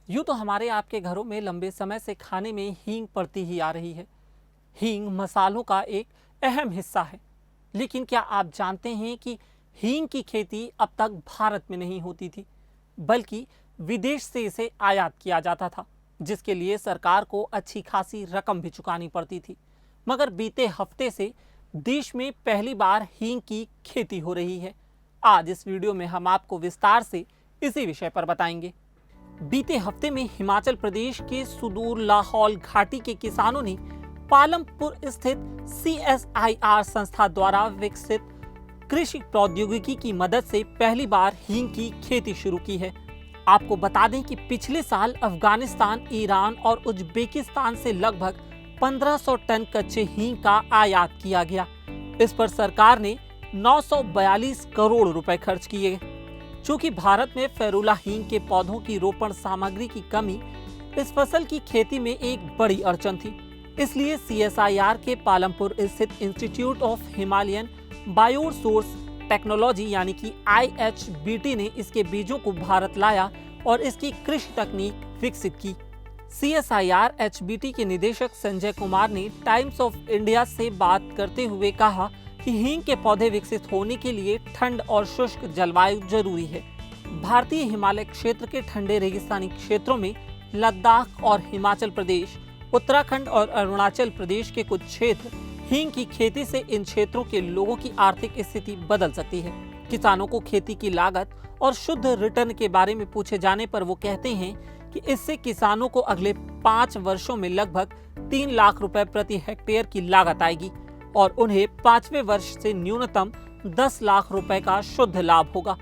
यूँ तो हमारे आपके घरों में लंबे समय से खाने में हींग पड़ती ही आ रही है। हींग मसालों का एक अहम हिस्सा है। लेकिन क्या आप जानते हैं कि हींग की खेती अब तक भारत में नहीं होती थी, बल्कि विदेश से इसे आयात किया जाता था, जिसके लिए सरकार को अच्छी खासी रकम भी चुकानी पड़ती थी। मगर बीते हफ्ते से देश में पहली बार हींग की खेती हो रही है। आज इस वीडियो में हम आपको विस्तार से इसी विषय पर बताएंगे। बीते हफ्ते में हिमाचल प्रदेश के सुदूर लाहौल घाटी के किसानों ने पालमपुर स्थित CSIR संस्था द्वारा विकसित कृषि प्रौद्योगिकी की मदद से पहली बार हींग की खेती शुरू की है। आपको बता दें कि पिछले साल अफगानिस्तान, ईरान और उज्बेकिस्तान से लगभग 1500 टन कच्चे हींग का आयात किया गया। इस पर सरकार ने 942 करोड़ रुपए खर्च किए। चूंकि भारत में फेरुला हींग के पौधों की रोपण सामग्री की कमी इस फसल की खेती में एक बड़ी अड़चन थी, इसलिए CSIR के पालमपुर स्थित इंस्टीट्यूट ऑफ हिमालयन बायोसोर्स टेक्नोलॉजी यानी कि IHBT ने इसके बीजों को भारत लाया और इसकी कृषि तकनीक विकसित की। CSIR HBT के निदेशक संजय कुमार ने टाइम्स ऑफ इंडिया से बात करते हुए कहा कि हींग के पौधे विकसित होने के लिए ठंड और शुष्क जलवायु जरूरी है। भारतीय हिमालय क्षेत्र के ठंडे रेगिस्तानी क्षेत्रों में लद्दाख और हिमाचल प्रदेश, उत्तराखंड और अरुणाचल प्रदेश के कुछ क्षेत्र हींग की खेती से इन क्षेत्रों के लोगों की आर्थिक स्थिति बदल सकती है। किसानों को खेती की लागत और शुद्ध रिटर्न के बारे में पूछे जाने पर वो कहते हैं कि इससे किसानों को अगले 5 वर्षों में लगभग 3 लाख रुपए प्रति हेक्टेयर की लागत आएगी और उन्हें 5वें वर्ष से न्यूनतम 10 लाख रुपए का शुद्ध लाभ होगा।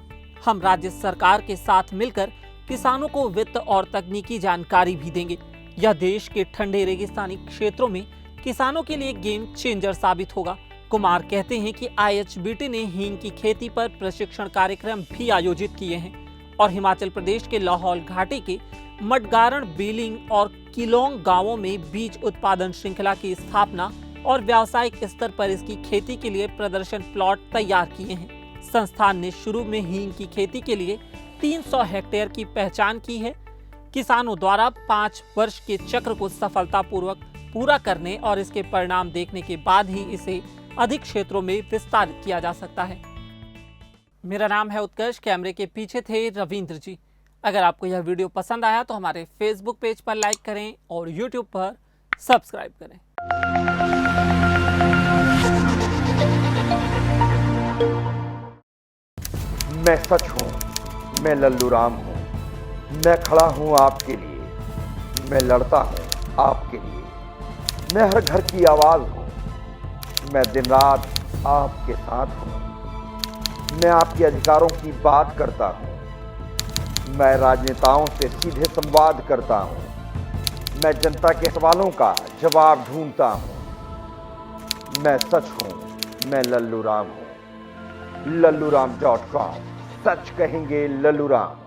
हम राज्य सरकार के साथ मिलकर किसानों को वित्त और तकनीकी जानकारी भी देंगे। यह देश के ठंडे रेगिस्तानी क्षेत्रों में किसानों के लिए गेम चेंजर साबित होगा। कुमार कहते हैं कि IHBT ने हींग की खेती पर प्रशिक्षण कार्यक्रम भी आयोजित किए हैं और हिमाचल प्रदेश के लाहौल घाटी के मडगारण, बीलिंग और किलोंग गांवों में बीज उत्पादन श्रृंखला की स्थापना और व्यावसायिक स्तर पर इसकी खेती के लिए प्रदर्शन प्लॉट तैयार किए हैं। संस्थान ने शुरू में हींग की खेती के लिए 300 हेक्टेयर की पहचान की है। किसानों द्वारा 5 वर्ष के चक्र को सफलतापूर्वक पूरा करने और इसके परिणाम देखने के बाद ही इसे अधिक क्षेत्रों में विस्तारित किया जा सकता है। मेरा नाम है उत्कर्ष, कैमरे के पीछे थे रविंद्र जी। अगर आपको यह वीडियो पसंद आया तो हमारे फेसबुक पेज पर लाइक करें और यूट्यूब पर सब्सक्राइब करें। मैं सच हूं, मैं लल्लू राम हूं, मैं खड़ा हूं आपके लिए, मैं लड़ता हूं आपके लिए, मैं हर घर की आवाज हूं, मैं दिन रात आपके साथ हूं, मैं आपके अधिकारों की बात करता हूं, मैं राजनेताओं से सीधे संवाद करता हूं, मैं जनता के सवालों का जवाब ढूंढता हूं। मैं सच हूं, मैं लल्लू राम हूं। लल्लूराम.com, सच कहेंगे लल्लू राम।